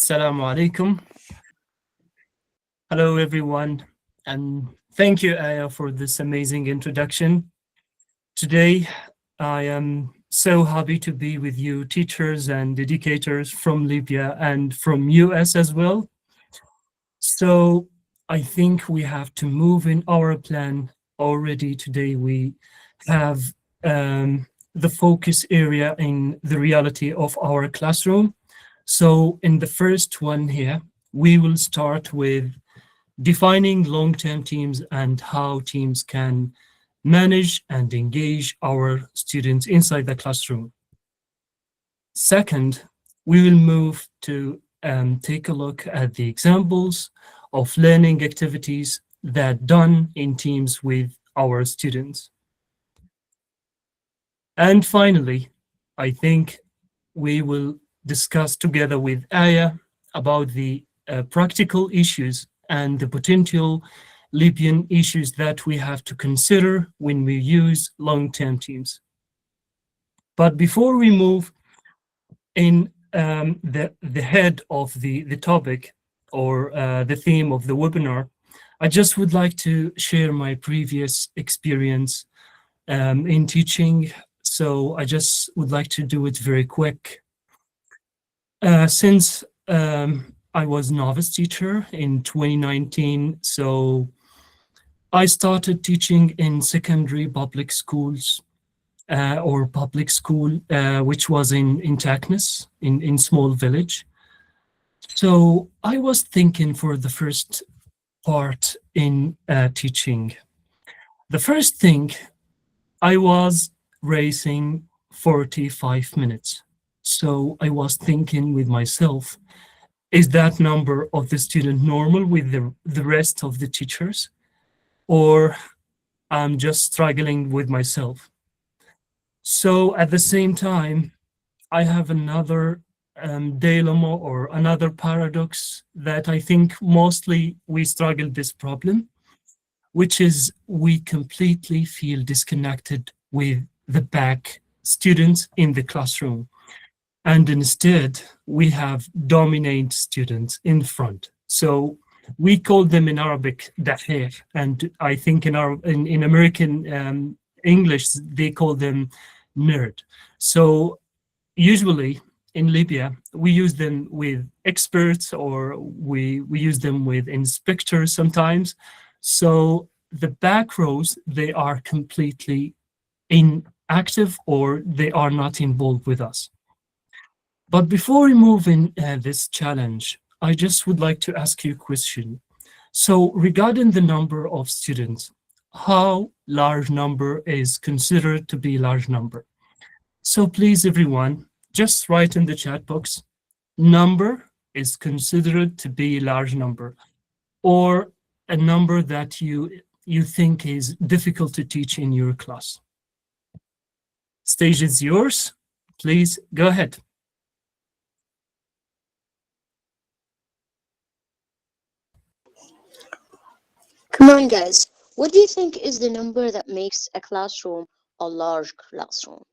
Assalamu alaikum. Hello, everyone, and thank you, Aya, for this amazing introduction. Today, I am so happy to be with you, teachers and educators from Libya and from US as well. So I think we have to move in our plan already. Today, we have the focus area in the reality of our classroom. So in the first one here, we will start with defining long-term teams and how teams can manage and engage our students inside the classroom. Second, we will move to take a look at the examples of learning activities that done in teams with our students. And finally, I think we will discuss together with Aya about the practical issues and the potential Libyan issues that we have to consider when we use long-term teams. But before we move in the head of the topic or the theme of the webinar, I just would like to share my previous experience in teaching. So I just would like to do it very quick. Since I was novice teacher in 2019, so I started teaching in secondary public schools or public school, which was in Taknis, in small village. So I was thinking for the first part in teaching. The first thing, I was racing 45 minutes. So I was thinking with myself, is that number of the student normal with the rest of the teachers? Or I'm just struggling with myself? So at the same time, I have another dilemma or another paradox that I think mostly we struggle this problem, which is we completely feel disconnected with the back students in the classroom. And instead, we have dominant students in front. So we call them in Arabic dahir, and I think in American English, they call them nerd. So usually in Libya, we use them with experts or we use them with inspectors sometimes. So the back rows, they are completely inactive or they are not involved with us. But before we move in this challenge, I just would like to ask you a question. So regarding the number of students, how large number is considered to be large number? So please, everyone, just write in the chat box, number is considered to be large number, or a number that you think is difficult to teach in your class. Stage is yours. Please go ahead. Come on, guys. What do you think is the number that makes a classroom a large classroom?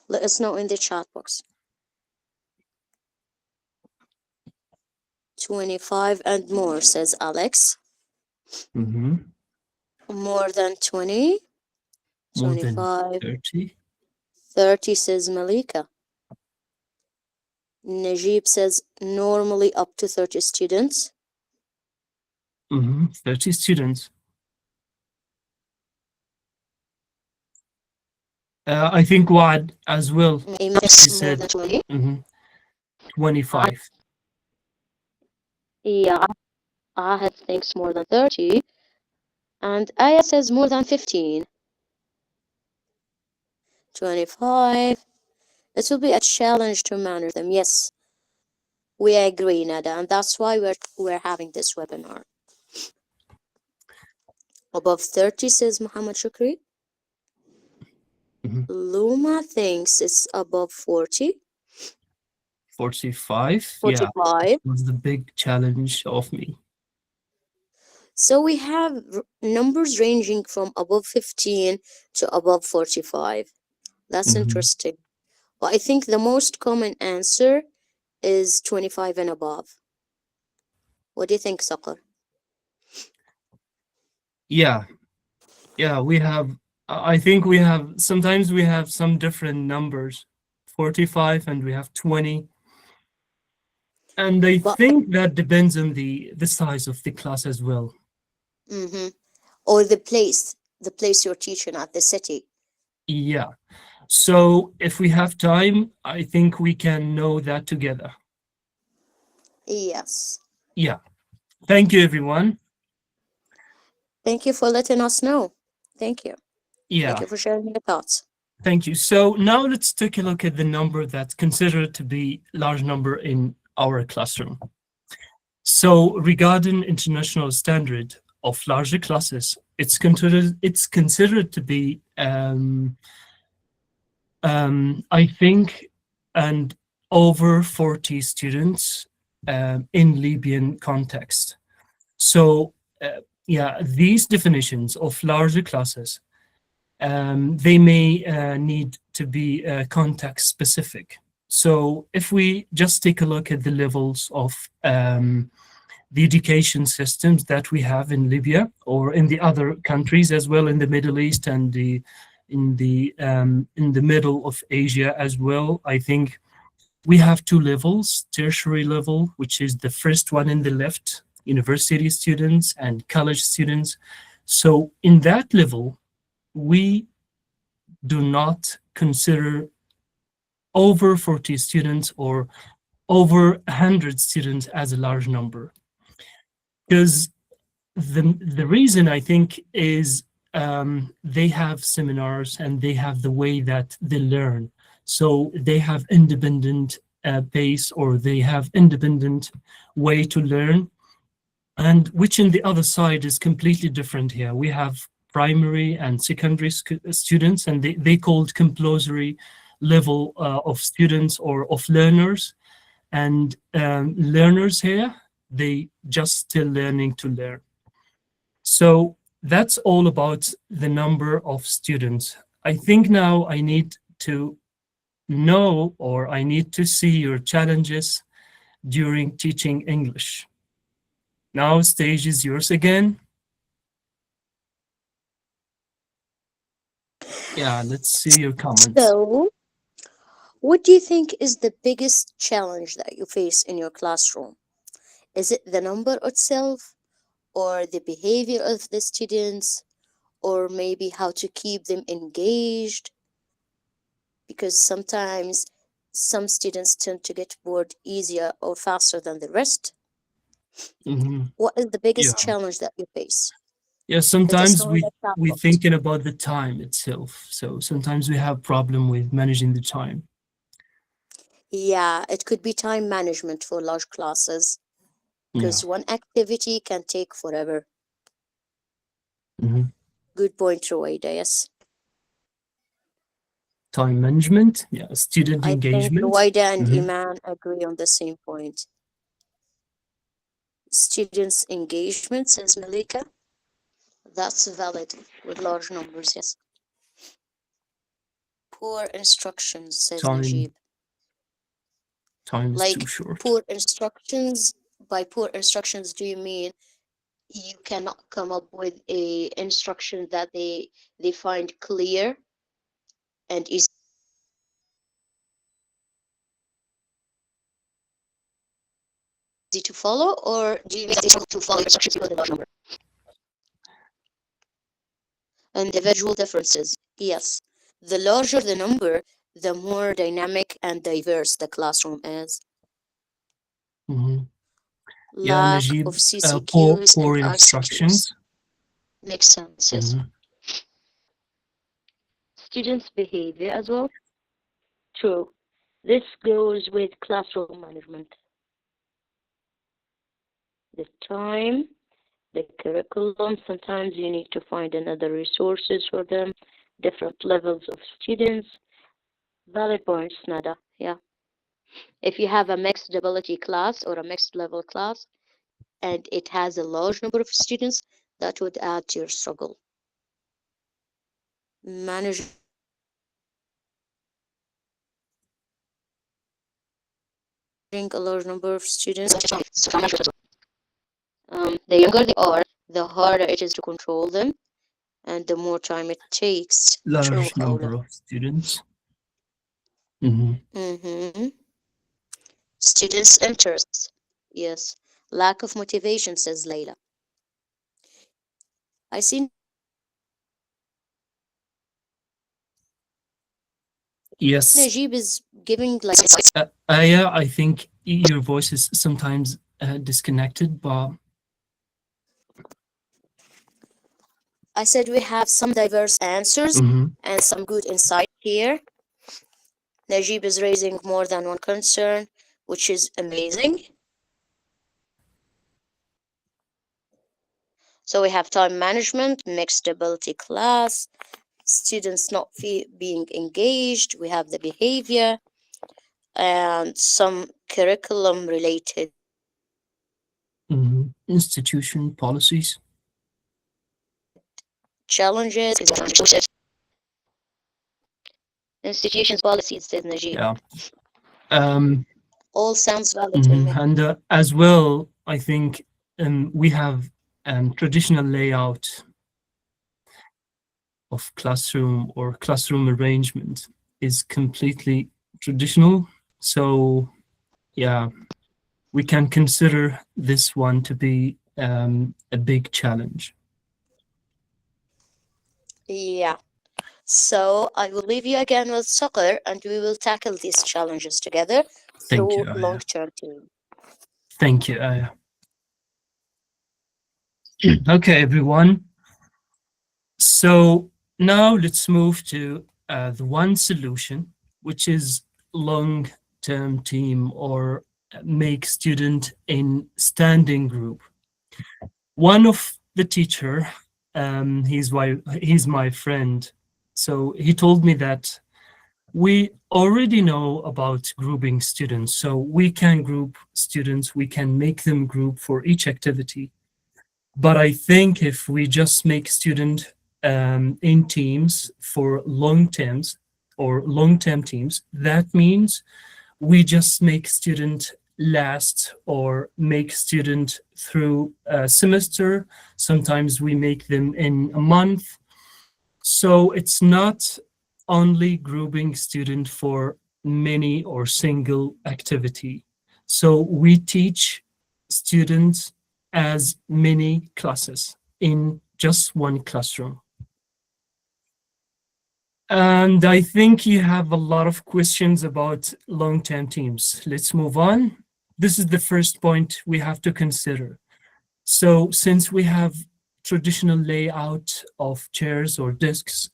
Let us know in the chat box. 25 and more, says Alex. More than 20. More than 25. 30. 30, says Malika. Najib says normally up to 30 students. 30 students. I think Wad as well. He said 20. 25. Yeah, Ahad thinks more than 30. And Aya says more than 15. 25. It will be a challenge to manage them. Yes, we agree, Nada, and that's why we're having this webinar. Above 30, says Muhammad Shukri. Luma thinks it's above 40. 45. 45. Yeah, was the big challenge of me. So we have numbers ranging from above 15 to above 45. That's interesting. But I think the most common answer is 25 and above. What do you think, Saqer? Yeah, yeah, we have, I think we have, sometimes we have some different numbers, 45 and we have 20. And I But think that depends on the size of the class as well. mm-hmm. Or the place you're teaching at, the city. Yeah. So if we have time, I think we can know that together. Yes. Yeah. Thank you, everyone. Thank you for letting us know. Thank you. Thank Yeah. you for sharing your thoughts. Thank you. So now let's take a look at the number that's considered to be large number in our classroom. So regarding international standard of larger classes, it's considered to be I think and over 40 students in Libyan context. So yeah, these definitions of larger classes they may need to be context specific. So if we just take a look at the levels of the education systems that we have in Libya or in the other countries as well in the Middle East and in the middle of Asia as well, I think we have two levels: tertiary level, which is the first one in the left, university students and college students. So in that level, we do not consider over 40 students or over 100 students as a large number. Because the reason I think is they have seminars and they have the way that they learn. So they have independent pace or they have independent way to learn, and which in the other side is completely different here. We have primary and secondary students, and they called compulsory level of students or of learners. And learners here, they just still learning to learn. So that's all about the number of students. I think now I need to know or I need to see your challenges during teaching English. Now stage is yours again. Yeah, let's see your comments. So, what do you think is the biggest challenge that you face in your classroom? Is it the number itself, or the behavior of the students, or maybe how to keep them engaged? Because sometimes some students tend to get bored easier or faster than the rest. Mhm. What is the biggest Yeah. challenge that you face? Yeah, Let us sometimes know in the chat we box. thinking about the time itself. So sometimes we have problem with managing the time. Yeah, it could be time management for large classes Yeah. because one activity can take forever. Mhm. Good point, Ruwaida. Yes. Time management, yeah, student I think engagement. Ruwaida and Mhm. Iman agree on the same point. Students' engagement, says Malika. That's valid with large numbers, yes. Poor instructions, says Time Najib. time is too Like short. poor instructions, by poor instructions, do you mean you cannot come up with a instruction that they find clear and easy to follow, or do you mean that they struggle to follow your instructions because of the large number? Individual differences, yes. The larger the number, the more dynamic and diverse the classroom is. Mhm. Yeah, Lack Najib, of poor CCQs and poor ICQs. instructions. Makes sense, yes. Mhm. Students' behavior as well. True. This goes with classroom management. The time, the curriculum, sometimes you need to find another resources for them, different levels of students. Valid points, Nada. Yeah. If you have a mixed ability class or a mixed level class and it has a large number of students, that would add to your struggle. Managing the time, a large number of students. The younger they are, the harder it is to control them, and the more time it takes. true Large number خولة. of students. Mhm. Mm-hmm. Students' interests. Yes. Lack of motivation, says Layla. I see Yes. Najib is giving like Yeah, I think your voice is sometimes disconnected, but I said we have some diverse answers mhm. and some good insight here. Najib is raising more than one concern, which is amazing. So we have time management, mixed ability class, students not being engaged, we have the behavior, and some curriculum related Institution policies. challenges. Institutions policies, said Najib. Yeah. Um, All sounds valid to me. And as well, I think we have traditional layout of classroom or classroom arrangement is completely traditional. So yeah, we can consider this one to be a big challenge. Yeah. So I will leave you again with Saqer and we will tackle these challenges together Thank you, through Aya. long-term team. Thank you, Aya. Okay, everyone. So now let's move to the one solution, which is long-term team or make student in standing group. One of the teacher, he's my friend, so he told me that we already know about grouping students, so we can group students, we can make them group for each activity. But I think if we just make student in teams for long terms or long-term teams, that means we just make student last or make student through a semester. Sometimes we make them in a month. So it's not only grouping student for many or single activity. So we teach students as many classes in just one classroom. And I think you have a lot of questions about long-term teams. Let's move on. This is the first point we have to consider. So since we have traditional layout of chairs or desks,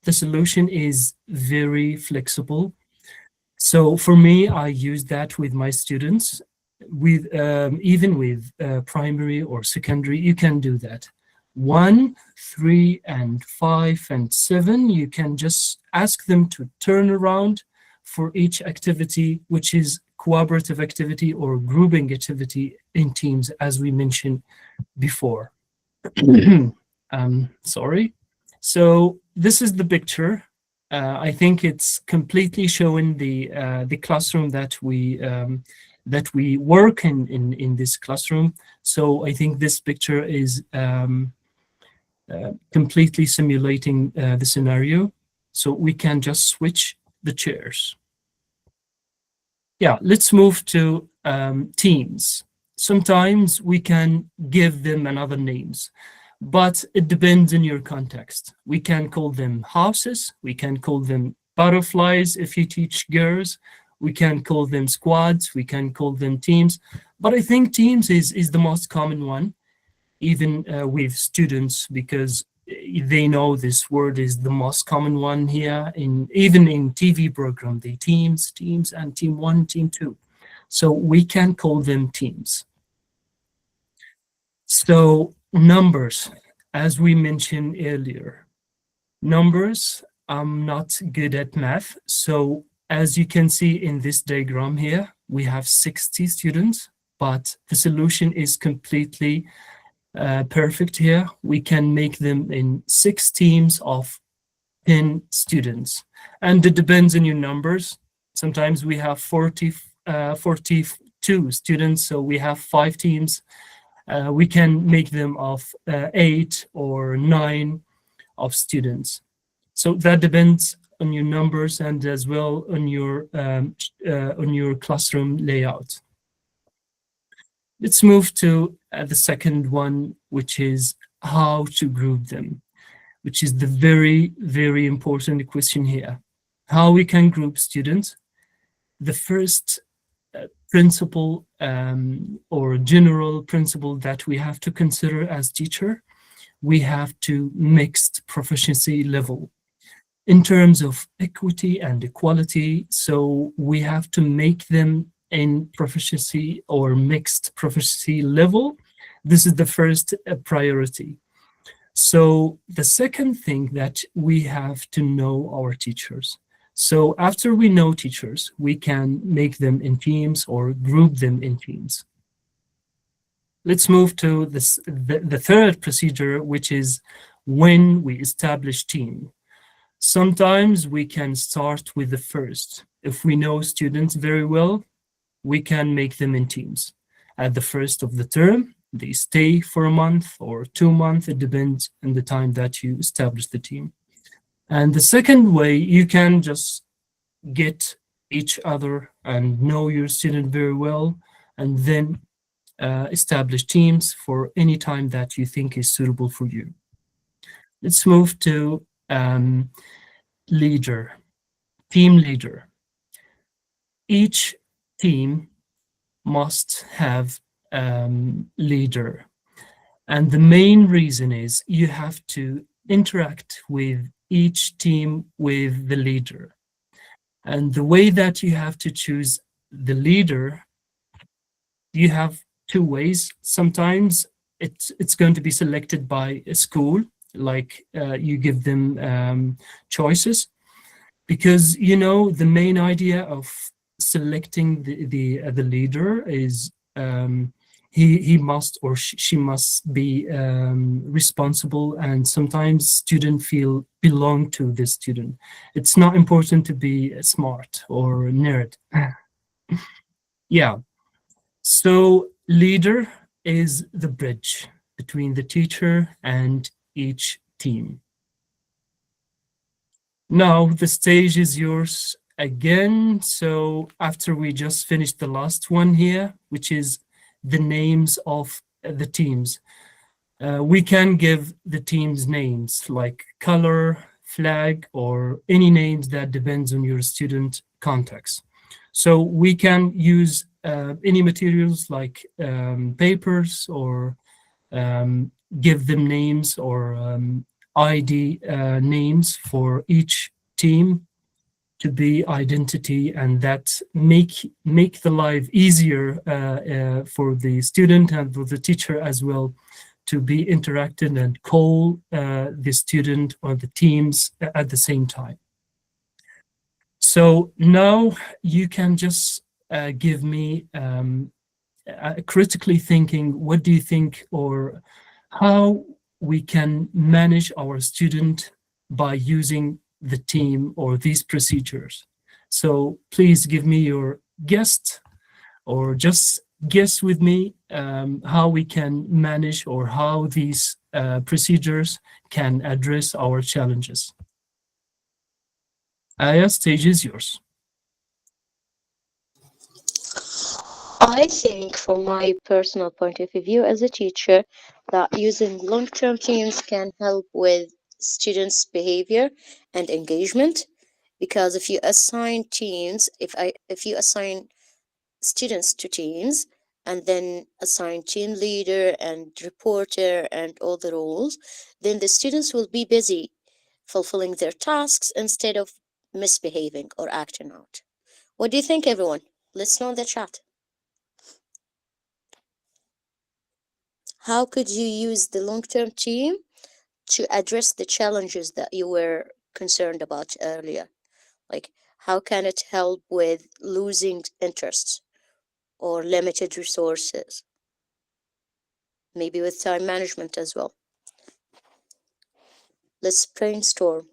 the solution is very flexible. So for me, I use that with my students. With even with primary or secondary, you can do that. 1, 3, and 5, and 7, you can just ask them to turn around for each activity, which is cooperative activity or grouping activity in teams, as we mentioned before. Sorry. So this is the picture. I think it's completely showing the classroom that we work in this classroom. So I think this picture is completely simulating the scenario. So we can just switch the chairs. Yeah, let's move to teams. Sometimes we can give them another names, but it depends on your context. We can call them houses, we can call them butterflies if you teach girls, we can call them squads, we can call them teams, but I think teams is the most common one, even with students, because they know this word is the most common one here in even in TV program, the teams and team 1, team 2. So we can call them teams. So numbers, as we mentioned earlier, numbers, I'm not good at math. So as you can see in this diagram here, we have 60 students, but the solution is completely perfect here. We can make them in 6 teams of 10 students. And it depends on your numbers. Sometimes we have 40 two students, so we have five teams. We can make them of eight or nine of students. So that depends on your numbers and as well on your classroom layout. Let's move to the second one, which is how to group them, which is the very, very important question here. How we can group students. The first principle or general principle that we have to consider as teacher, we have to mixed proficiency level in terms of equity and equality. So we have to make them in proficiency or mixed proficiency level. This is the first priority. So the second thing that we have to know our teachers. So after we know teachers, we can make them in teams or group them in teams. Let's move to the third procedure, which is when we establish team. Sometimes we can start with the first. If we know students very well, we can make them in teams. At the first of the term, they stay for a month or 2 months. It depends on the time that you establish the team. And the second way, you can just get each other and know your student very well, and then establish teams for any time that you think is suitable for you. Let's move to leader, team leader. Each team must have leader. And the main reason is you have to interact with each team with the leader. And the way that you have to choose the leader, you have two ways. Sometimes it's going to be selected by a school, like you give them choices, because you know the main idea of selecting the leader is he must or she must be responsible, and sometimes students feel belong to this student. It's not important to be smart or nerd. Yeah. So leader is the bridge between the teacher and each team. Now the stage is yours again. So after we just finished the last one here, which is the names of the teams, we can give the teams names like color, flag, or any names that depends on your student context. So we can use any materials like papers, or give them names or ID names for each team to be identity, and that make the life easier for the student and for the teacher as well, to be interacted and call the student or the teams at the same time. So now you can just give me critically thinking, what do you think, or how we can manage our student by using the team or these procedures. So please give me your guess, or just guess with me how we can manage or how these procedures can address our challenges. Aya, stage is yours. I think, from my personal point of view as a teacher, that using long term teams can help with students' behavior and engagement. Because if you assign students to teams and then assign team leader and reporter and all the roles, then the students will be busy fulfilling their tasks instead of misbehaving or acting out. What do you think, everyone? Let's know in the chat. How could you use the long term team to address the challenges that you were concerned about earlier? Like, how can it help with losing interests or limited resources? Maybe with time management as well. Let's brainstorm.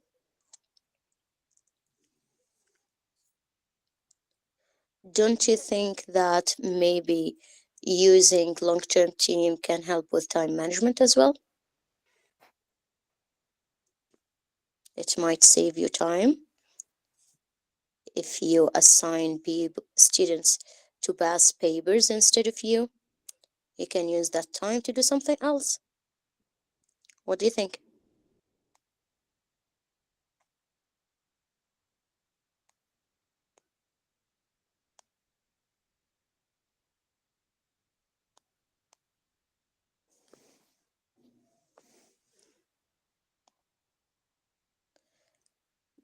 Don't you think that maybe using long-term team can help with time management as well? It might save you time if you assign students to pass papers instead of you. You can use that time to do something else. What do you think?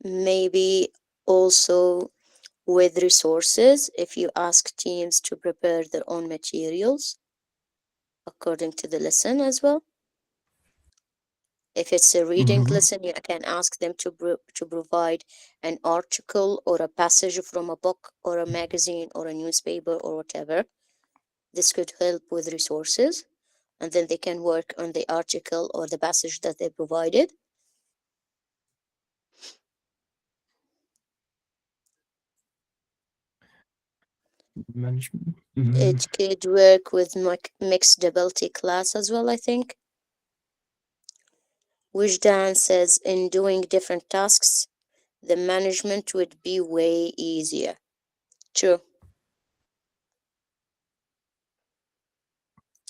Maybe also with resources, if you ask teams to prepare their own materials according to the lesson as well. If it's a reading Hmm. lesson, you can ask them to provide an article or a passage from a book or a magazine or a newspaper or whatever. This could help with resources, and then they can work on the article or the passage that they provided. Management. Hmm. It could work with mixed ability class as well, I think. Wijdan says in doing different tasks, the management would be way easier. True.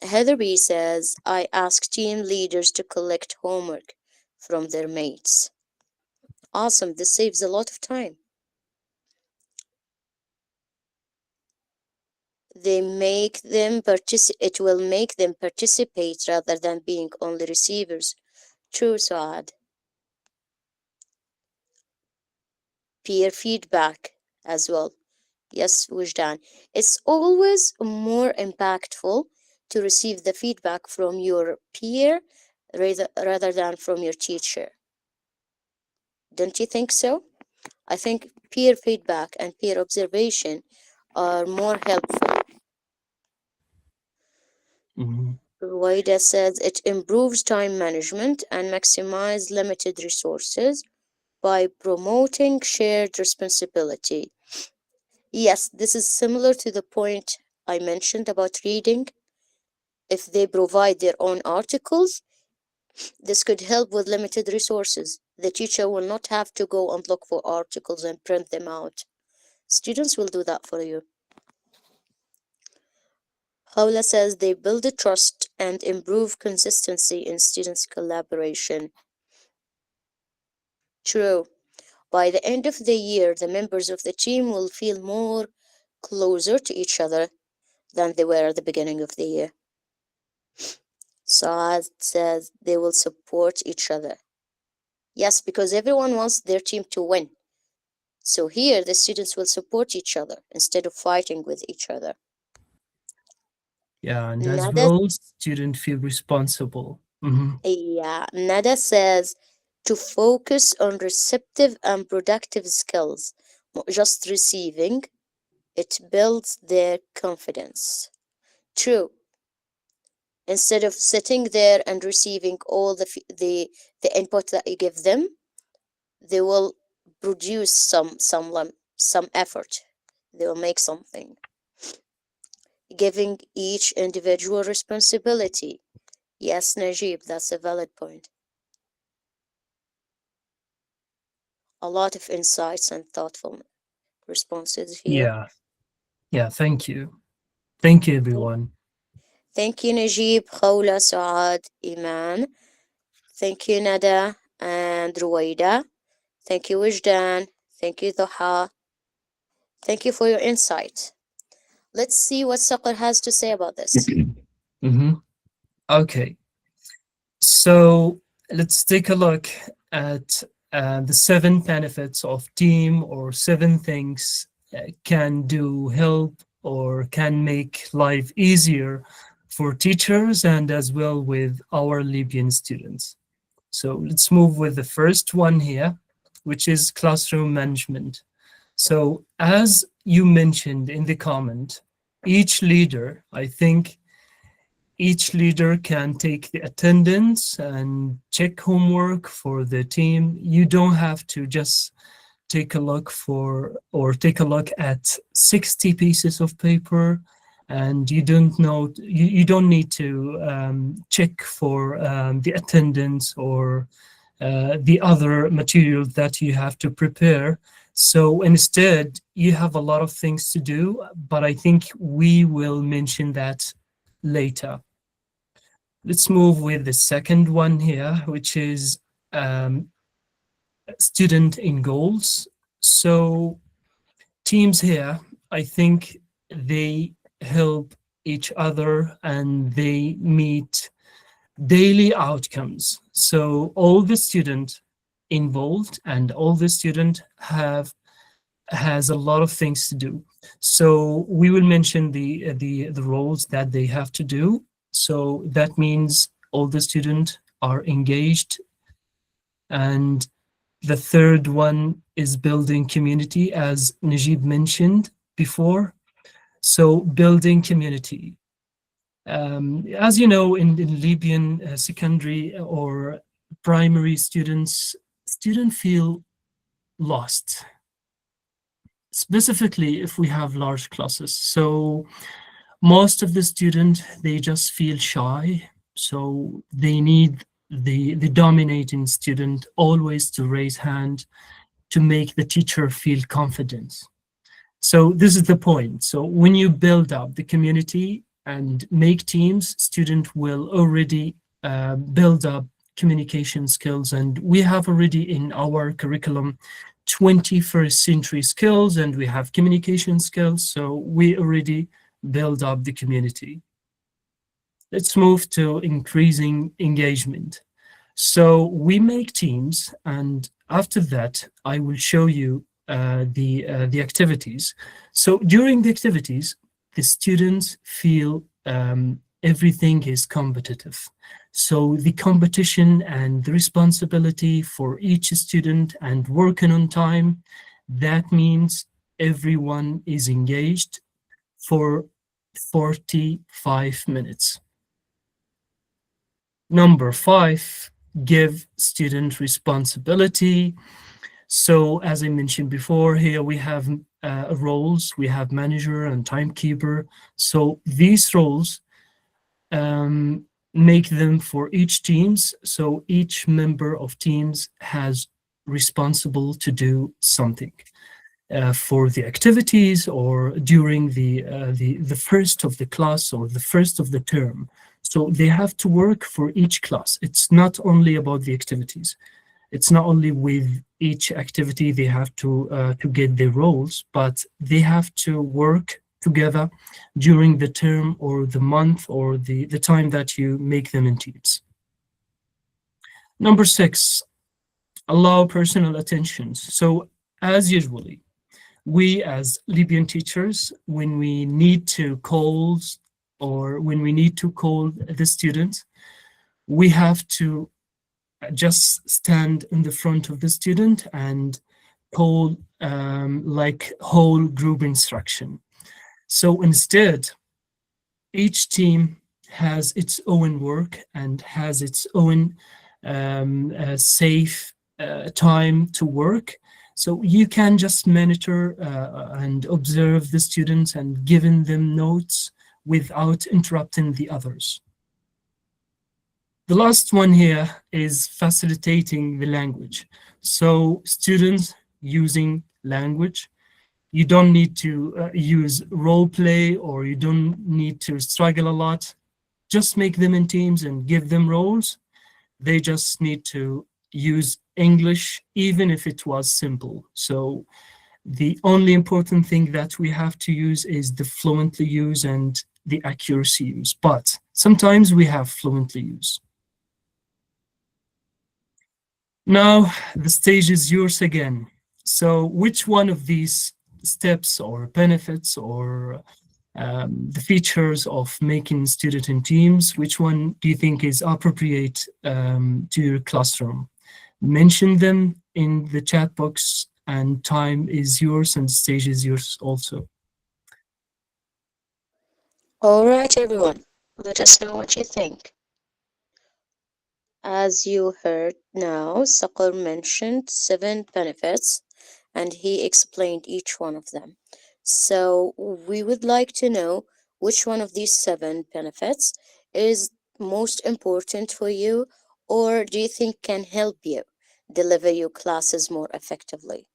Heather B says, I ask team leaders to collect homework from their mates. Awesome, this saves a lot of time. It will make them participate rather than being only receivers. True, Saad. Peer feedback as well. Yes, Wujdan. It's always more impactful to receive the feedback from your peer rather than from your teacher. Don't you think so? I think peer feedback and peer observation are more helpful. Hmm. Ruwaida says it improves time management and maximizes limited resources by promoting shared responsibility. Yes, this is similar to the point I mentioned about reading. If they provide their own articles, this could help with limited resources. The teacher will not have to go and look for articles and print them out. Students will do that for you. Paula says they build a trust and improve consistency in students' collaboration. True. By the end of the year, the members of the team will feel more closer to each other than they were at the beginning of the year. Saad says they will support each other. Yes, because everyone wants their team to win. So here, the students will support each other instead of fighting with each other. Yeah, and as Nada, well, student feel responsible. Hmm. yeah, Nada says to focus on receptive and productive skills, not just receiving. It builds their confidence. True. Instead of sitting there and receiving all the input that you give them, they will produce some effort. They will make something, giving each individual responsibility. Yes, Najib, that's a valid point. A lot of insights and thoughtful responses here. Yeah, yeah. Thank you. Thank you, Thank everyone. thank you, Najib, Khawla, Saad, Iman. Thank you, Nada and Ruwaida. Thank you, Wijdan. Thank you, Duha. Thank you for your insight. Let's see what Saqer has to say about this. Hmm. Okay, so let's take a look at the seven benefits of team, or seven things can do help or can make life easier for teachers and as well with our Libyan students. So let's move with the first one here, which is classroom management. So, as you mentioned in the comment, each leader, I think each leader can take the attendance and check homework for the team. You don't have to just take a look for or take a look at 60 pieces of paper, and you don't need to check for the attendance or the other material that you have to prepare. So instead, you have a lot of things to do, but I think we will mention that later. Let's move with the second one here, which is um, student in goals. So teams here, I think they help each other and they meet daily outcomes. So all the student involved and all the student have has a lot of things to do. So we will mention the roles that they have to do. So that means all the students are engaged. And the third one is building community, as Najib mentioned before. So building community. As you know, in Libyan secondary or primary students feel lost, specifically if we have large classes. So most of the students, they just feel shy. So they need the dominating student always to raise hand to make the teacher feel confident. So this is the point. So when you build up the community and make teams, student will already build up communication skills. And we have already in our curriculum 21st century skills, and we have communication skills. So we already build up the community. Let's move to increasing engagement. So we make teams, and after that, I will show you the activities. So during the activities, the students feel everything is competitive. So the competition and the responsibility for each student and working on time, that means everyone is engaged for 45 minutes. Number 5, give student responsibility. So as I mentioned before, here we have roles, we have manager and timekeeper. So these roles make them for each teams. So each member of teams has responsible to do something for the activities or during the first of the class or the first of the term. So they have to work for each class. It's not only about the activities. It's not only with each activity they have to get their roles, but they have to work together during the term or the month or the time that you make them in teams. Number 6, allow personal attention. So as usually, we as Libyan teachers, when we need to call or when we need to call the student, we have to just stand in the front of the student and call like whole group instruction. So instead, each team has its own work and has its own safe time to work. So you can just monitor and observe the students and giving them notes without interrupting the others. The last one here is facilitating the language. So students using language, you don't need to use role play or you don't need to struggle a lot. Just make them in teams and give them roles. They just need to use English, even if it was simple. So the only important thing that we have to use is the fluently use and the accuracy use. But sometimes we have fluently use. Now the stage is yours again. So which one of these steps or benefits or the features of making student in teams, which one do you think is appropriate to your classroom? Mention them in the chat box, and time is yours and stage is yours also. All right, everyone, let us know what you think. As you heard now, Saqer mentioned 7 benefits, and he explained each one of them. So we would like to know which one of these seven benefits is most important for you, or do you think can help you deliver your classes more effectively?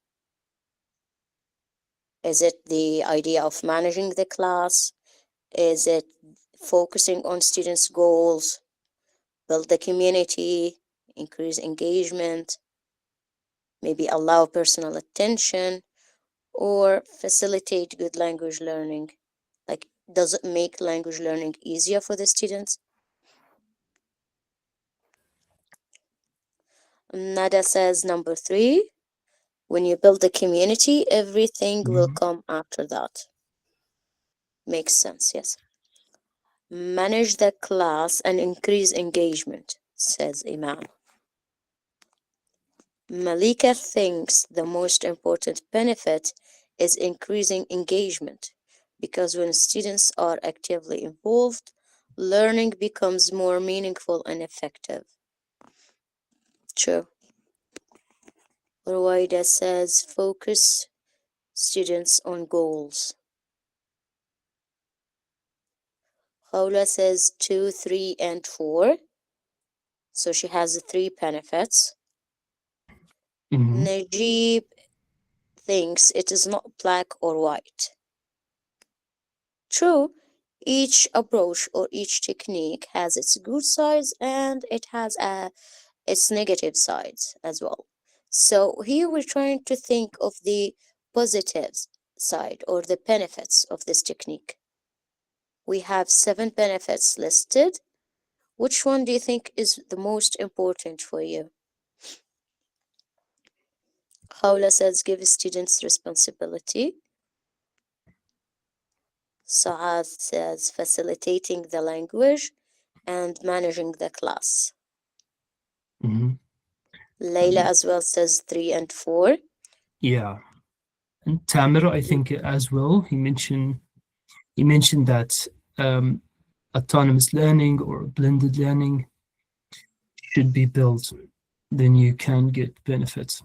Is it the idea of managing the class? Is it focusing on students' goals, build the community, increase engagement, maybe allow personal attention, or facilitate good language learning? Like, does it make language learning easier for the students? Nada says number three, when you build a community, everything will Mhm. come after that. Makes sense, yes. Manage the class and increase engagement, says Imam. Malika thinks the most important benefit is increasing engagement because when students are actively involved, learning becomes more meaningful and effective. True. Ruwaida says focus students on goals. Khawla says 2, 3, and 4. So she has three benefits. Mhm. Najib thinks it is not black or white. True, each approach or each technique has its good sides and it has its negative sides as well. So here we're trying to think of the positives side or the benefits of this technique. We have seven benefits listed. Which one do you think is the most important for you? Khawla says give students responsibility. Saad says facilitating the language and managing the class. Mhm. Layla as well says 3 and 4. Yeah, and Tamir, I think as well. He mentioned that um, autonomous learning or blended learning should be built. Then you can get benefits.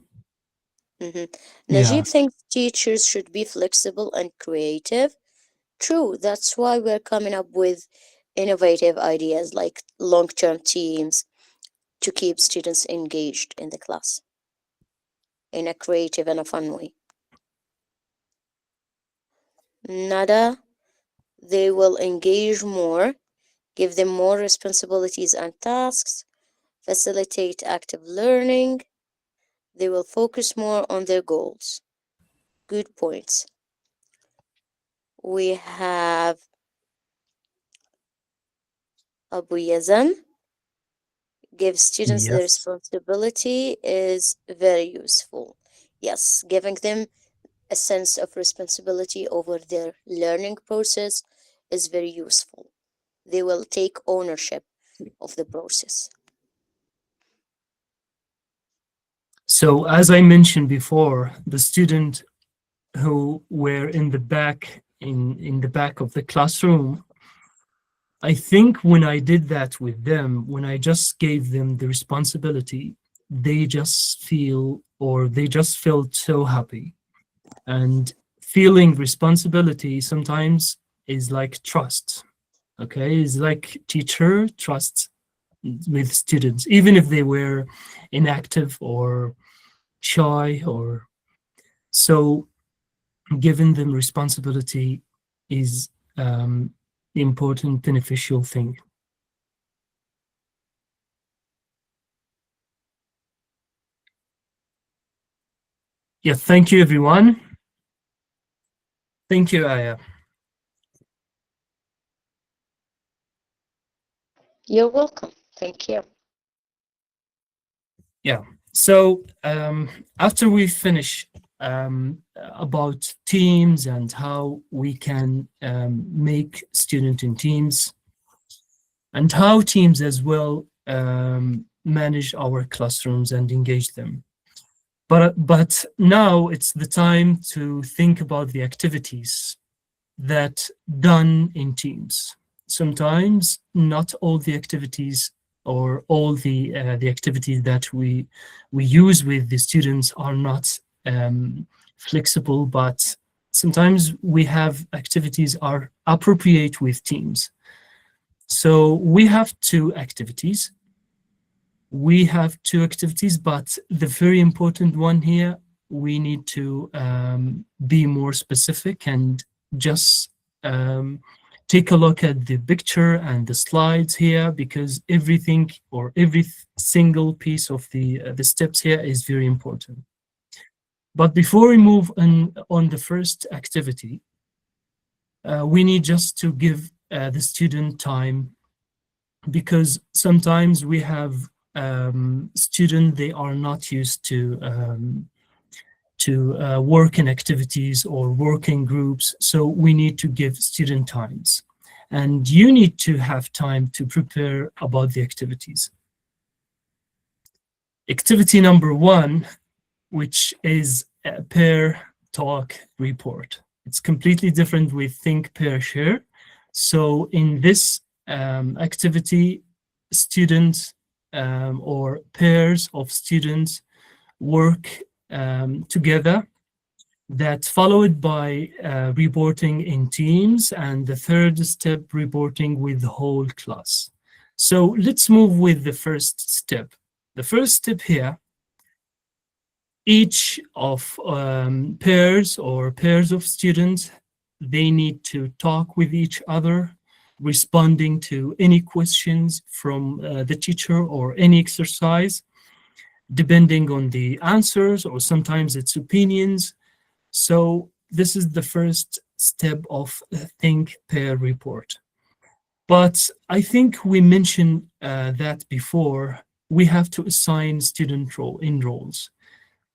Mhm. Yeah. Najib thinks teachers should be flexible and creative. True, that's why we're coming up with innovative ideas like long term teams to keep students engaged in the class in a creative and a fun way. Nada, they will engage more, give them more responsibilities and tasks, facilitate active learning. They will focus more on their goals. Good points. We have Abu Yazan. Give students the Yes. responsibility is very useful. Yes, giving them a sense of responsibility over their learning process is very useful. They will take ownership of the process. So as I mentioned before, the student who were in the back of the classroom, I think when I did that with them, when I just gave them the responsibility, they just feel or they just felt so happy. And feeling responsibility sometimes is like trust. Okay, it's like teacher trust with students, even if they were inactive or shy or so. Giving them responsibility is the important beneficial thing. Yeah, thank you everyone. Thank you, Aya. You're welcome. Thank you. Yeah. So after we finish about teams and how we can make student in teams and how teams as well manage our classrooms and engage them. But now it's the time to think about the activities that done in teams. Sometimes not all the activities or all the activities that we use with the students are not flexible, but sometimes we have activities are appropriate with teams. So we have two activities, but the very important one here, we need to be more specific and just take a look at the picture and the slides here, because everything or every single piece of the steps here is very important. But before we move on the first activity, we need just to give the student time, because sometimes we have students, they are not used to work in activities or work in groups, so we need to give student times, and you need to have time to prepare about the activities. Activity number one, which is a pair talk report. It's completely different with think, pair, share. So in this activity, students or pairs of students work together, that followed by reporting in teams, and the third step, reporting with the whole class. So let's move with the first step. The first step here, each of pairs of students, they need to talk with each other, responding to any questions from the teacher or any exercise, depending on the answers, or sometimes it's opinions. So this is the first step of think, pair, report. But I think we mentioned that before, we have to assign student roles.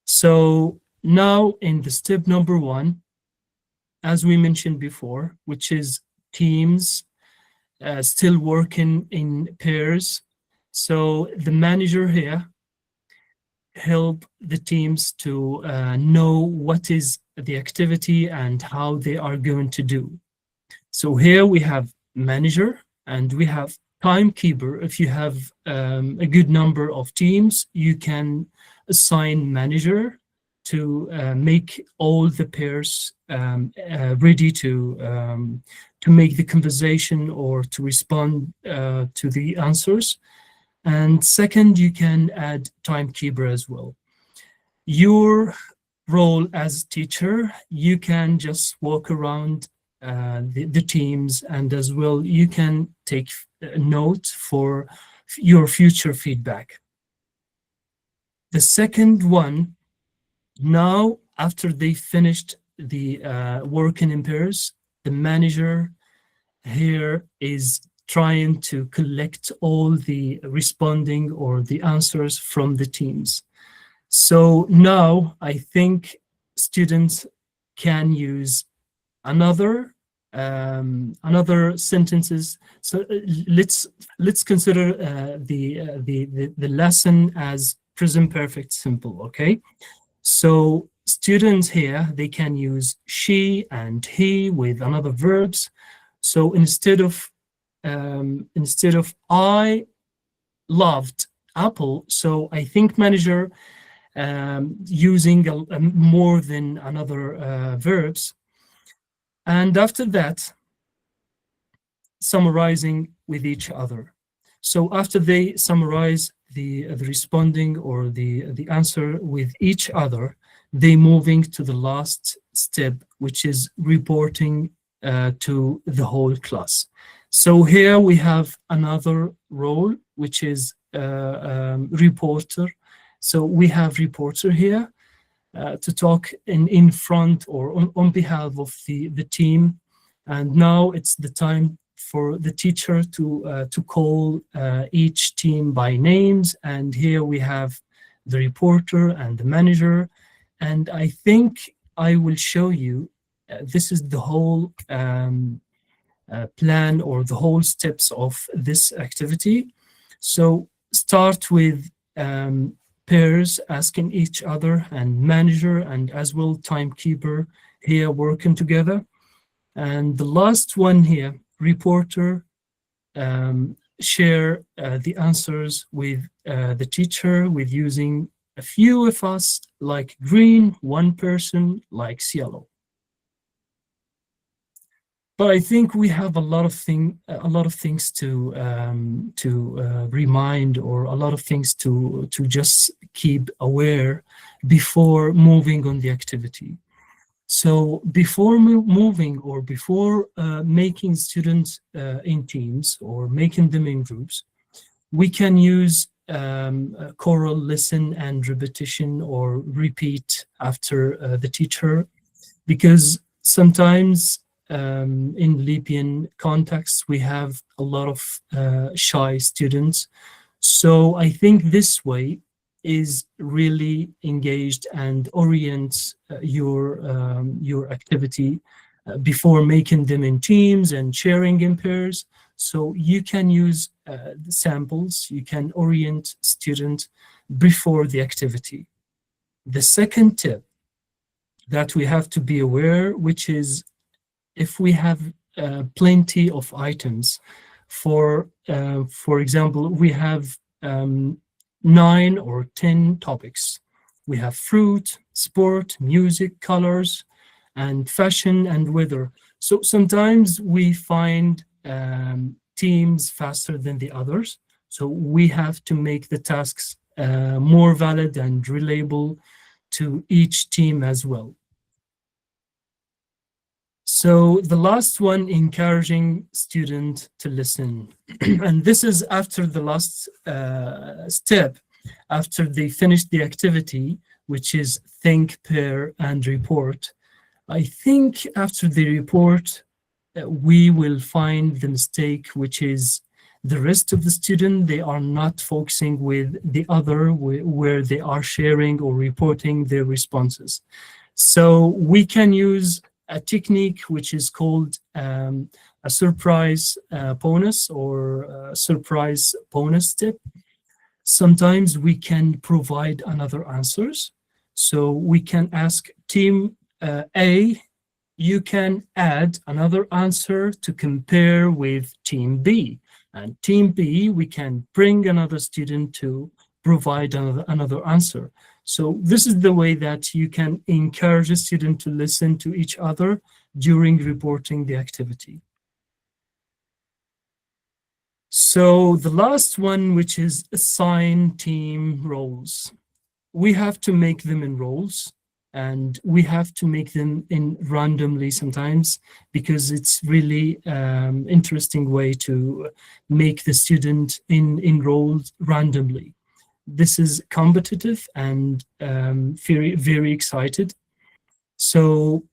So now in the step number one, as we mentioned before, which is teams still working in pairs. So the manager here help the teams to know what is the activity and how they are going to do. So here we have manager and we have timekeeper. If you have a good number of teams, you can assign manager to make all the pairs ready to make the conversation or to respond to the answers. And second, you can add timekeeper as well. Your role as teacher, you can just walk around the teams, and as well you can take a note for your future feedback. The second one, now after they finished the working in pairs, the manager here is trying to collect all the responding or the answers from the teams. So now I think students can use another sentences. So let's consider the lesson as present perfect simple. Okay, so students here, they can use she and he with another verbs. So instead of I loved apple, so I think manager using more than another verbs. And after that, summarizing with each other. So after they summarize the responding or the answer with each other, they moving to the last step, which is reporting to the whole class. So here we have another role, which is reporter. So we have reporter here to talk in front or on behalf of the team. And now it's the time for the teacher to call each team by names. And here we have the reporter and the manager. And I think I will show you, this is the whole plan or the whole steps of this activity. So start with pairs asking each other, and manager and as well timekeeper here working together. And the last one here, reporter, share the answers with the teacher with using A few of us like green, one person likes yellow. But I think we have a lot of things to remind, or a lot of things to just keep aware before moving on the activity. So before moving, or before making students in teams or making them in groups, we can use choral listen and repetition, or repeat after the teacher, because sometimes in Libyan context we have a lot of shy students. So I think this way is really engaged and orients your activity before making them in teams and sharing in pairs. So you can use the samples, you can orient student before the activity. The second tip that we have to be aware, which is if we have plenty of items, for example, we have 9 or 10 topics. We have fruit, sport, music, colors, and fashion and weather. So sometimes we find teams faster than the others. So we have to make the tasks more valid and reliable to each team as well. So the last one, encouraging student to listen. And this is after the last step, after they finish the activity, which is think, pair, and report. I think after the report, we will find the mistake, which is the rest of the student, they are not focusing with the other, where they are sharing or reporting their responses. So we can use a technique which is called a surprise bonus, or a surprise bonus tip. Sometimes we can provide another answers. So we can ask team A, you can add another answer to compare with team B. And team B, we can bring another student to provide another answer. So this is the way that you can encourage a student to listen to each other during reporting the activity. So the last one, which is assign team roles. We have to make them in roles, and we have to make them in randomly sometimes, because it's really interesting way to make the student in roles randomly. This is competitive and very excited. So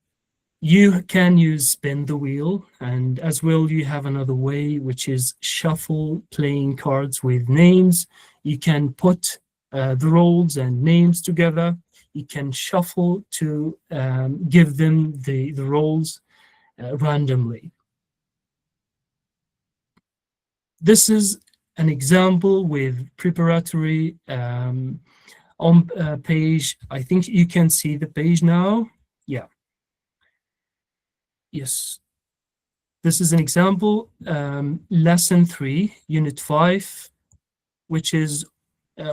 you can use spin the wheel, and as well you have another way, which is shuffle playing cards with names. You can put the roles and names together. You can shuffle to give them the roles randomly. This is an example with preparatory on page. I think you can see the page now. Yeah. Yes. This is an example, lesson 3, unit 5, which is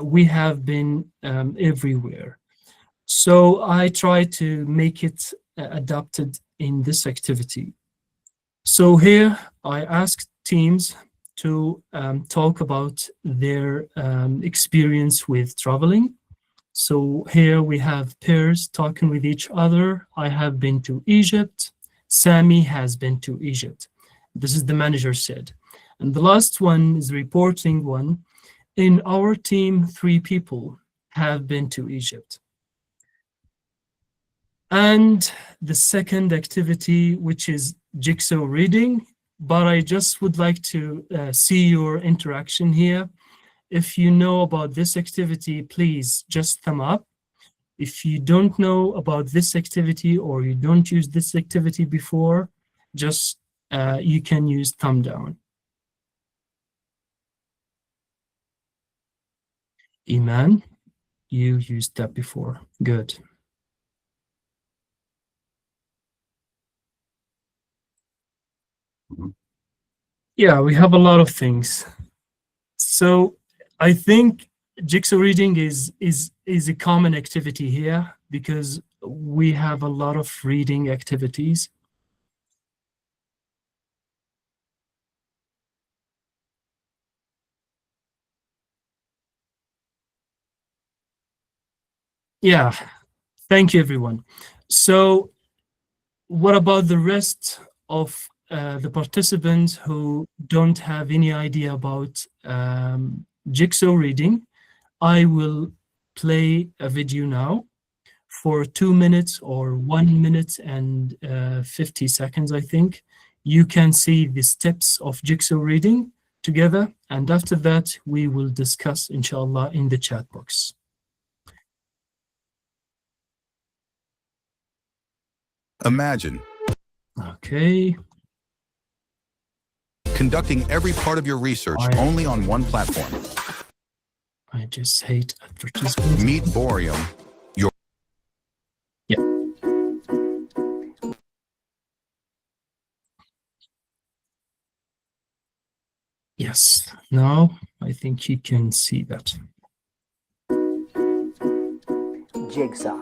we have been everywhere. So I try to make it adapted in this activity. So here I asked teams to talk about their experience with traveling. So here we have pairs talking with each other. I have been to Egypt. Sami has been to Egypt. This is the manager said. And the last one is reporting one. In our team, 3 people have been to Egypt. And the second activity, which is jigsaw reading, but I just would like to see your interaction here. If you know about this activity, please just thumb up. If you don't know about this activity, or you don't use this activity before, just you can use thumb down. Iman, you used that before. Good. Yeah, we have a lot of things. So I think jigsaw reading is a common activity here because we have a lot of reading activities. Yeah, thank you, everyone. So, what about the rest of the participants who don't have any idea about jigsaw reading? I will play a video now for 2 minutes or 1 minute and 50 seconds, I think. You can see the steps of jigsaw reading together, and after that, we will discuss, inshallah, in the chat box. Imagine Okay. conducting every part of your research I- only on one platform. I just hate advertisements. Meet Borium, Yeah. Yes. Now I think you can see that. Jigsaw.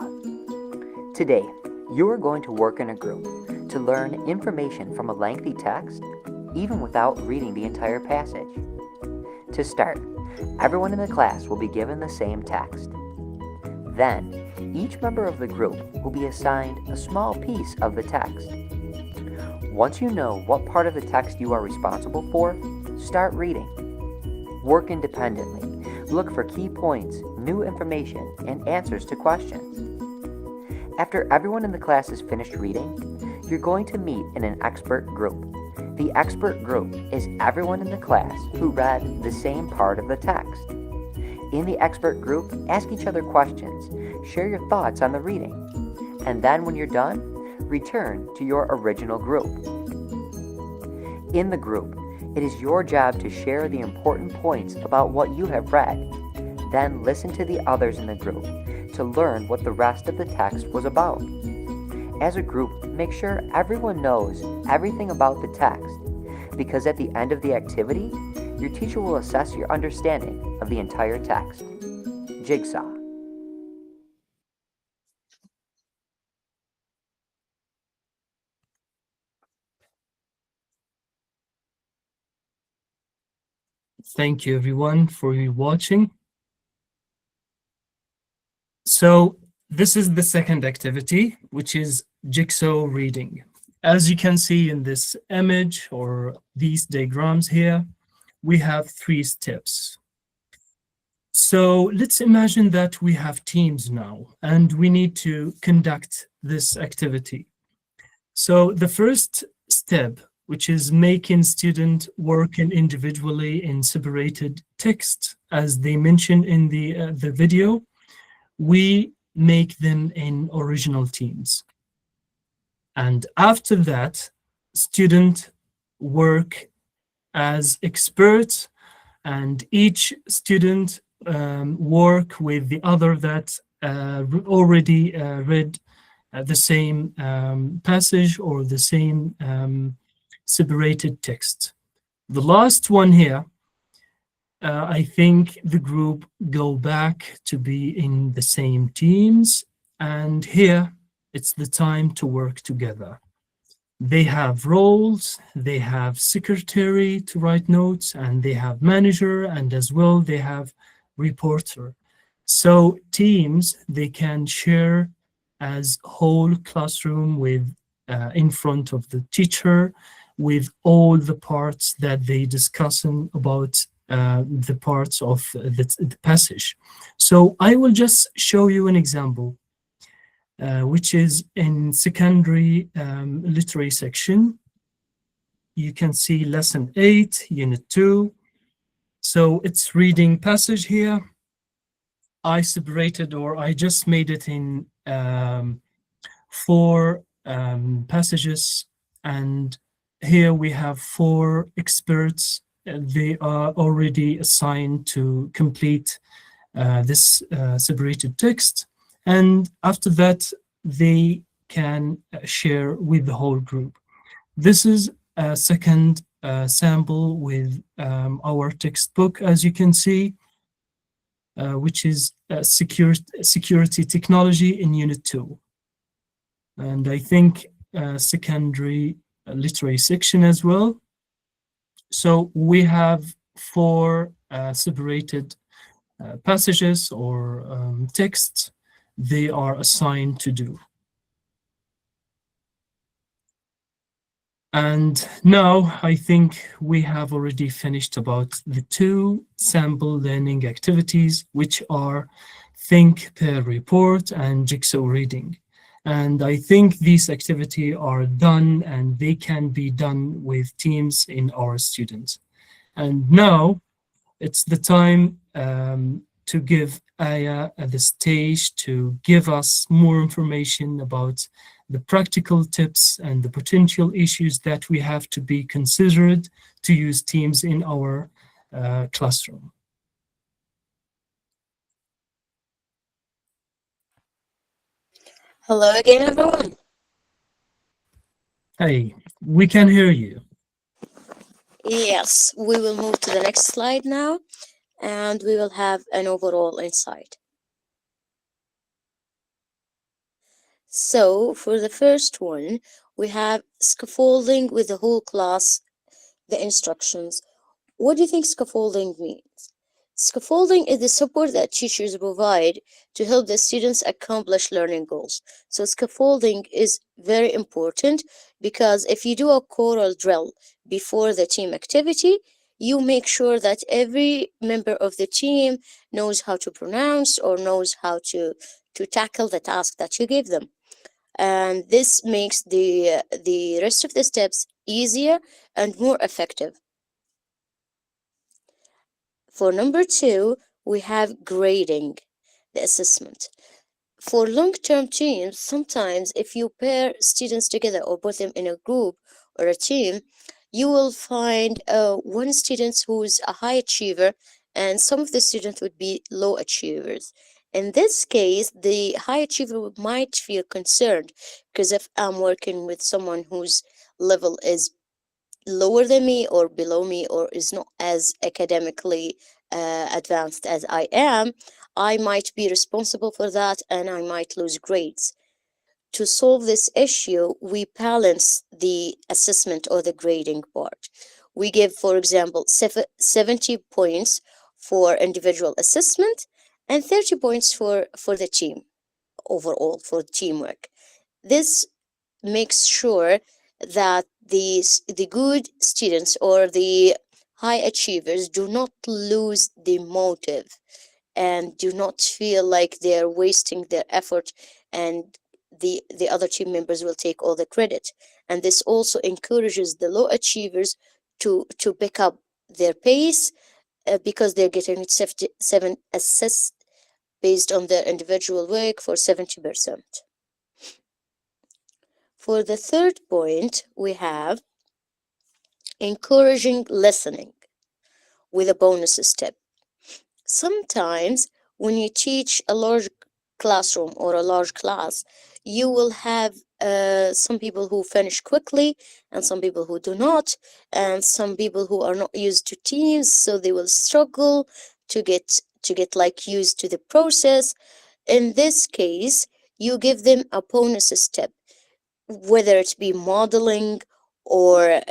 Today, you are going to work in a group to learn information from a lengthy text, even without reading the entire passage. To start, everyone in the class will be given the same text. Then, each member of the group will be assigned a small piece of the text. Once you know what part of the text you are responsible for, start reading. Work independently. Look for key points, new information, and answers to questions. After everyone in the class is finished reading, you're going to meet in an expert group. The expert group is everyone in the class who read the same part of the text. In the expert group, ask each other questions, share your thoughts on the reading, and then when you're done, return to your original group. In the group, it is your job to share the important points about what you have read. Then listen to the others in the group to learn what the rest of the text was about. As a group, make sure everyone knows everything about the text, because at the end of the activity, your teacher will assess your understanding of the entire text. Jigsaw. Thank you, everyone, for watching. So this is the second activity, which is jigsaw reading. As you can see in this image or these diagrams here, we have 3 steps. So let's imagine that we have teams now, and we need to conduct this activity. So the first step, which is making student working individually in separated text, as they mentioned in the video, we make them in original teams. And after that, student work as experts, and each student work with the other that already read the same passage or the same separated text. The last one here, I think the group go back to be in the same teams, and here it's the time to work together. They have roles, they have secretary to write notes, and they have manager, and as well they have reporter. So teams, they can share as whole classroom with in front of the teacher with all the parts that they discussing about the parts of the passage. So I will just show you an example, which is in secondary literary section. You can see lesson 8, unit 2. So it's reading passage here. I separated, or I just made it in 4 passages, and here we have 4 experts. They are already assigned to complete this separated text, and after that they can share with the whole group. This is a second sample with our textbook, as you can see. which is security technology in Unit 2. And I think secondary literary section as well. So we have four separated passages or texts they are assigned to do. And now I think we have already finished about the two sample learning activities, which are think, pair, report, and jigsaw reading. And I think these activities are done and they can be done with teams in our students. And now it's the time to give Aya the stage to give us more information about the practical tips and the potential issues that we have to be considered to use teams in our classroom. Hello again, everyone. Hey, we can hear you. Yes, we will move to the next slide now, and we will have an overall insight. So, for the first one, we have scaffolding with the whole class, the instructions. What do you think scaffolding means? Scaffolding is the support that teachers provide to help the students accomplish learning goals. So, scaffolding is very important because if you do a choral drill before the team activity, you make sure that every member of the team knows how to pronounce or knows how to tackle the task that you give them. And this makes the rest of the steps easier and more effective. For number two, we have grading the assessment. For long-term teams, sometimes if you pair students together or put them in a group or a team, you will find one student who's a high achiever and some of the students would be low achievers. In this case, the high achiever might feel concerned because if I'm working with someone whose level is lower than me or below me or is not as academically advanced as I am, I might be responsible for that and I might lose grades. To solve this issue, we balance the assessment or the grading part. We give, for example, 70 points for individual assessment and 30 points for the team overall, for teamwork. This makes sure that the good students or the high achievers do not lose the motive and do not feel like they're wasting their effort and the other team members will take all the credit. And this also encourages the low achievers to pick up their pace because they're getting 7 assists based on their individual work for 70%. For the third point, we have encouraging listening with a bonus step. Sometimes when you teach a large classroom or a large class, you will have some people who finish quickly and some people who do not, and some people who are not used to teams, so they will struggle to get like used to the process. In this case, you give them a bonus step, whether it be modeling or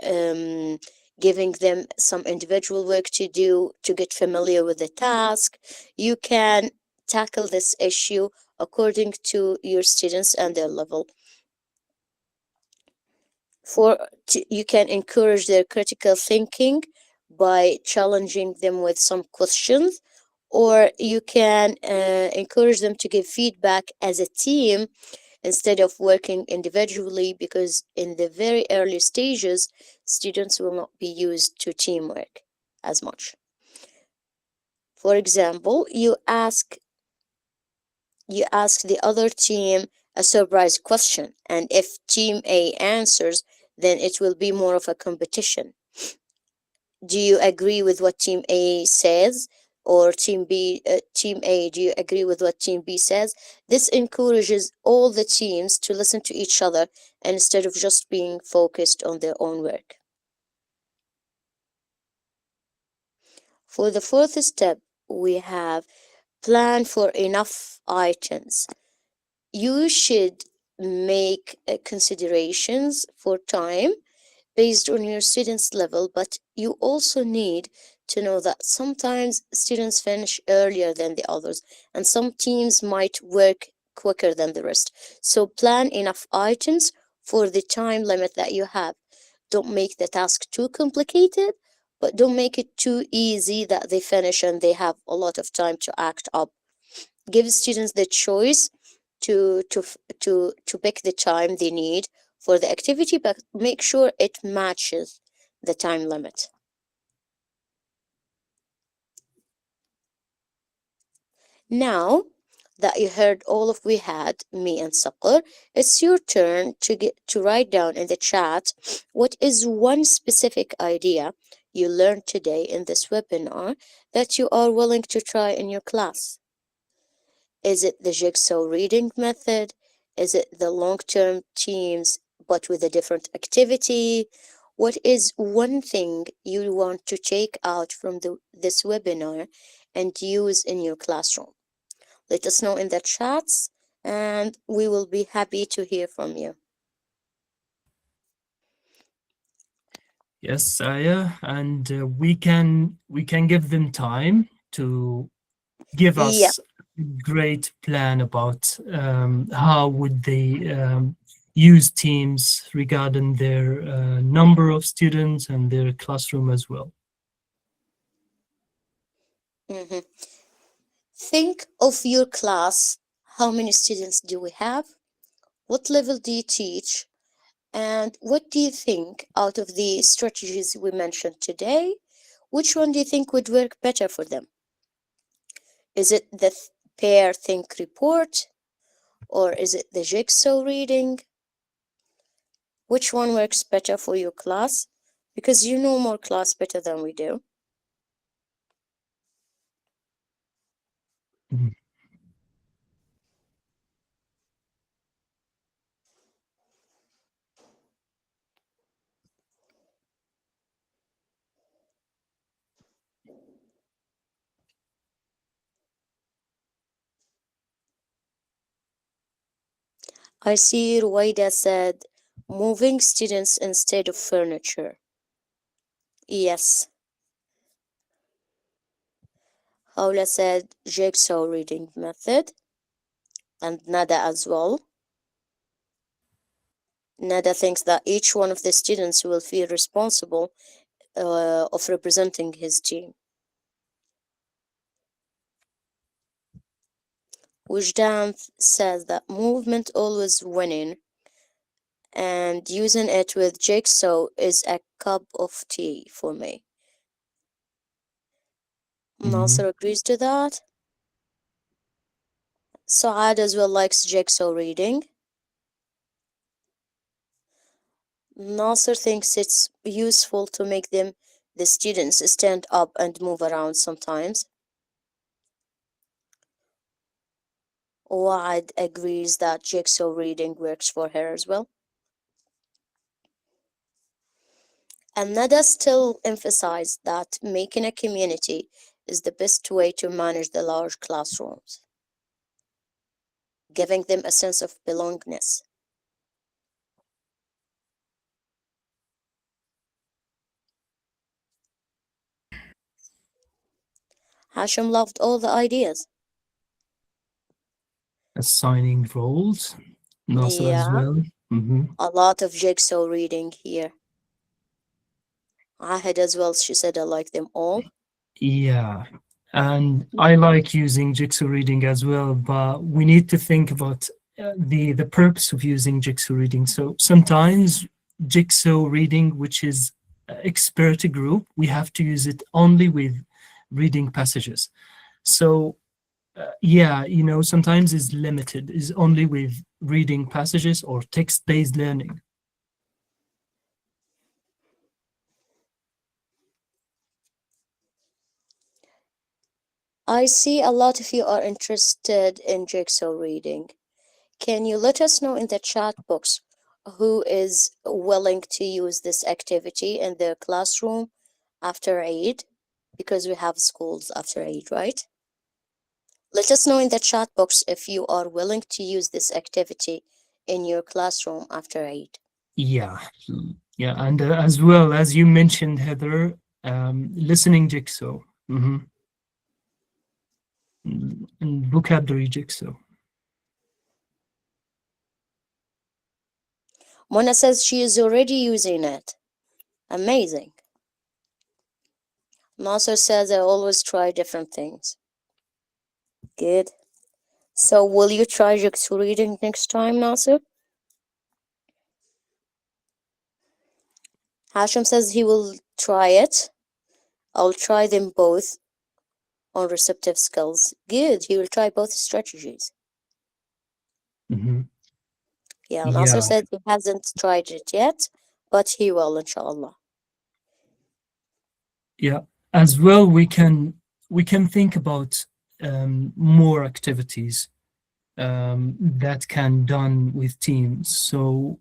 giving them some individual work to do to get familiar with the task. You can tackle this issue according to your students and their level. You can encourage their critical thinking by challenging them with some questions, or you can encourage them to give feedback as a team instead of working individually, because in the very early stages, students will not be used to teamwork as much. For example, you ask the other team a surprise question, and if team A answers, then it will be more of a competition. Do you agree with what team A says? Or team A, do you agree with what team B says? This encourages all the teams to listen to each other instead of just being focused on their own work. For the fourth step, we have Plan for enough items. You should make considerations for time based on your students' level, but you also need to know that sometimes students finish earlier than the others, and some teams might work quicker than the rest. So plan enough items for the time limit that you have. Don't make the task too complicated, but don't make it too easy that they finish and they have a lot of time to act up. Give students the choice to pick the time they need for the activity, but make sure it matches the time limit. Now that you heard all of we had, me and Saqer, it's your turn to write down in the chat what is one specific idea you learned today in this webinar that you are willing to try in your class. Is it the jigsaw reading method? Is it the long-term teams but with a different activity? What is one thing you want to take out from this webinar and use in your classroom? Let us know in the chats and we will be happy to hear from you. Yes, Saya, and we can give them time to give Yeah. us a great plan about how would they use Teams regarding their number of students and their classroom as well. Mhm. Think of your class. How many students do we have? What level do you teach? And what do you think out of the strategies we mentioned today? Which one do you think would work better for them? Is it the pair think report or is it the jigsaw reading? Which one works better for your class? Because you know more class better than we do. Mhm. I see Ruwaida said moving students instead of furniture. Yes. Paula said jigsaw reading method, and Nada as well. Nada thinks that each one of the students will feel responsible of representing his team. Wujdan says that movement always winning, and using it with jigsaw is a cup of tea for me. Mhm. Nasser agrees to that. Saad as well likes jigsaw reading. Nasser thinks it's useful to make the students stand up and move around sometimes. Waad agrees that jigsaw reading works for her as well. And Nada still emphasized that making a community is the best way to manage the large classrooms, giving them a sense of belongingness. Hashim loved all the ideas. Assigning roles, Nasser as Yeah, well. Mhm. a lot of jigsaw reading here. Ahad as well, she said I like them all. Yeah, and I like using jigsaw reading as well, but we need to think about the purpose of using jigsaw reading. So sometimes jigsaw reading, which is expert group, we have to use it only with reading passages. So yeah, sometimes is limited, is only with reading passages or text-based learning. I see a lot of you are interested in jigsaw reading. Can you let us know in the chat box who is willing to use this activity in their classroom after Eid? Because we have schools after Eid, right? Let us know in the chat box if you are willing to use this activity in your classroom after Eid. Yeah, yeah, and as well as you mentioned, Heather, listening jigsaw, and vocabulary jigsaw. Mona says she is already using it. Amazing. Nasser says I always try different things. Good. So will you try jigsaw reading next time, Nasser? Hashim says he will try it. I'll try them both on receptive skills. Good. He will try both strategies. Hmm. Yeah, Nasser Yeah, said he hasn't tried it yet, but he will, inshallah. yeah. As well, we can think about more activities that can done with teams. So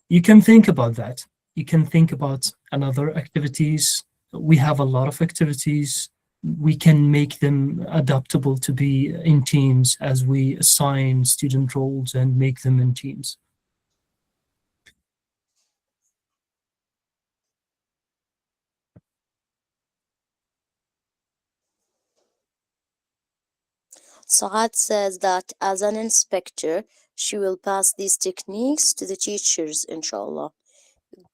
you can think about that. You can think about another activities. We have a lot of activities. We can make them adaptable to be in teams as we assign student roles and make them in teams. Saad says that as an inspector, she will pass these techniques to the teachers, inshallah.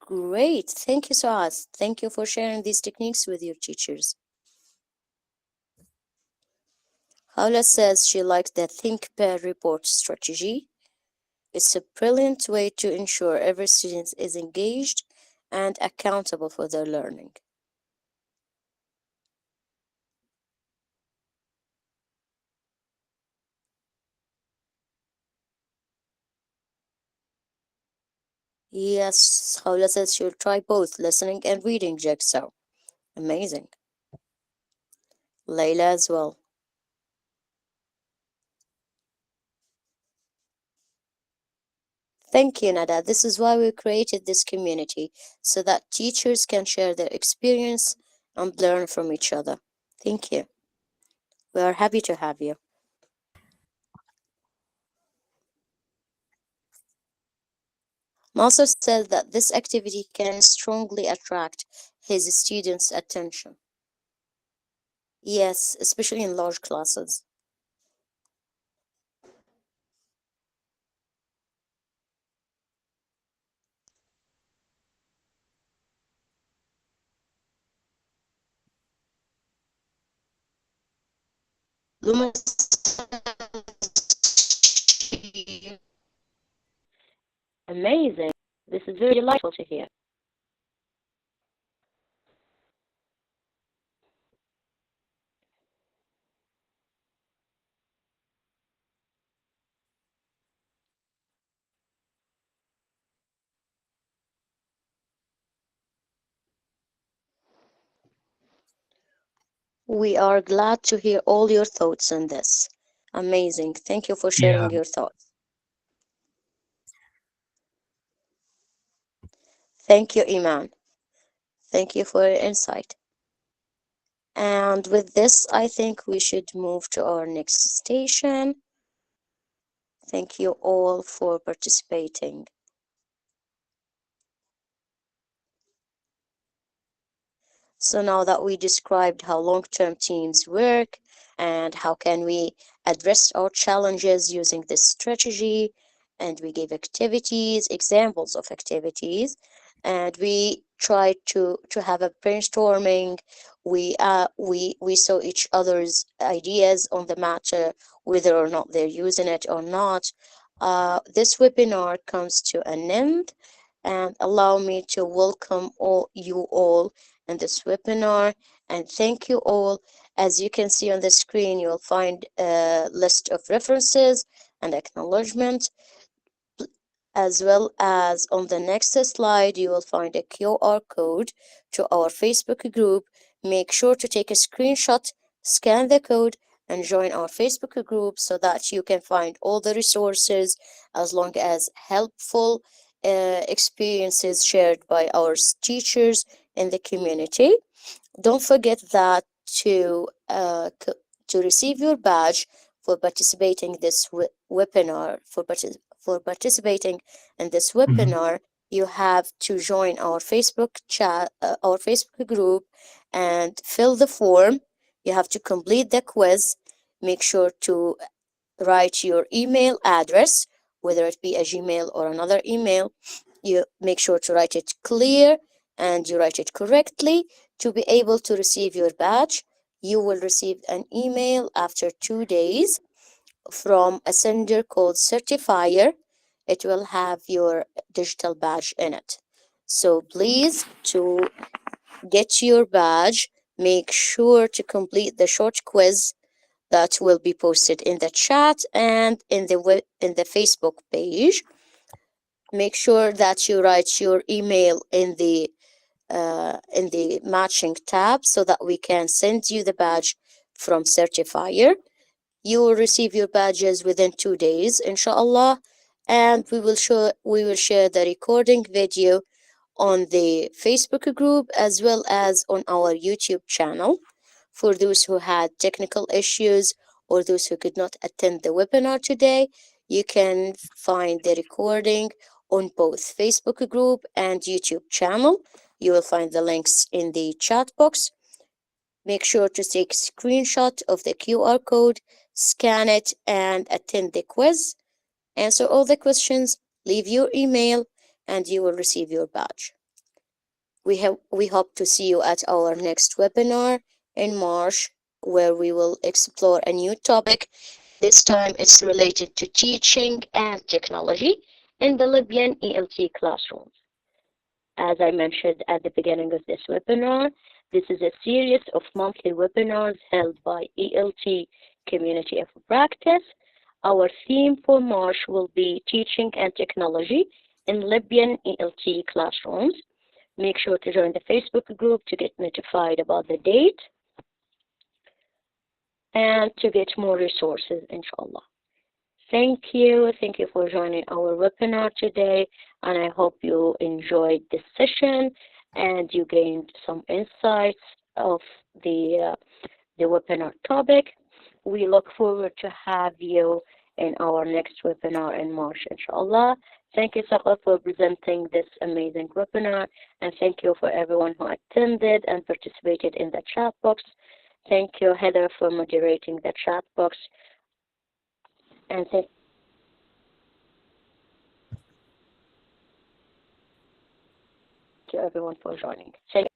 Great. Thank you, Saad. Thank you for sharing these techniques with your teachers. Hawla says she likes the think, pair, report strategy. It's a brilliant way to ensure every student is engaged and accountable for their learning. Yes, Hawla says she'll try both listening and reading jigsaw. Amazing. Layla as well. Thank you, Nada. This is why we created this community, so that teachers can share their experience and learn from each other. Thank you. We are happy to have you. Nasser said that this activity can strongly attract his students' attention. Yes, especially in large classes. Luma, amazing. This is very delightful to hear. We are glad to hear all your thoughts on this. Amazing. Thank you for Yeah, sharing your thoughts. Thank you, Iman. Thank you for your insight. And with this, I think we should move to our next station. Thank you all for participating. So now that we described how long-term teams work and how can we address our challenges using this strategy, and we gave activities, examples of activities, and we tried to have a brainstorming. We saw each other's ideas on the matter, whether or not they're using it or not. This webinar comes to an end, and allow me to welcome you all in this webinar, and thank you all. As you can see on the screen, you'll find a list of references and acknowledgement, as well as on the next slide you will find a QR code to our Facebook group. Make sure to take a screenshot, scan the code, and join our Facebook group so that you can find all the resources, as long as helpful experiences shared by our teachers in the community. Don't forget that to receive your badge for participating this webinar, for participating in this Mhm. webinar, you have to join our Facebook chat, our Facebook group, and fill the form. You have to complete the quiz. Make sure to write your email address, whether it be a Gmail or another email. You make sure to write it clear and you write it correctly to be able to receive your badge. You will receive an email after 2 days from a sender called Certifier. It will have your digital badge in it. So please, to get your badge, make sure to complete the short quiz that will be posted in the chat and in the Facebook page. Make sure that you write your email in the matching tab so that we can send you the badge from Certifier. You will receive your badges within 2 days, inshallah, and we will share the recording video on the Facebook group as well as on our YouTube channel. For those who had technical issues or those who could not attend the webinar today, you can find the recording on both Facebook group and YouTube channel. You will find the links in the chat box. Make sure to take a screenshot of the QR code, scan it, and attend the quiz. Answer all the questions, leave your email, and you will receive your badge. We hope to see you at our next webinar in March, where we will explore a new topic. This time it's related to teaching and technology in the Libyan ELT classrooms. As I mentioned at the beginning of this webinar, this is a series of monthly webinars held by ELT Community of Practice. Our theme for March will be Teaching and Technology in Libyan ELT Classrooms. Make sure to join the Facebook group to get notified about the date and to get more resources, inshallah. Thank you. Thank you for joining our webinar today, and I hope you enjoyed this session and you gained some insights of the webinar topic. We look forward to have you in our next webinar in March, inshallah. Thank you, Saqer, for presenting this amazing webinar, and thank you for everyone who attended and participated in the chat box. Thank you, Heather, for moderating the chat box, and thank you everyone for joining. Thank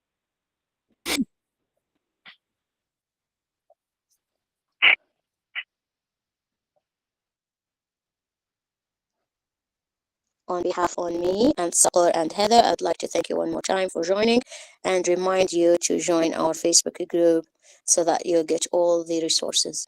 On behalf on me and Saqer and Heather, I'd like to thank you one more time for joining and remind you to join our Facebook group so that you'll get all the resources.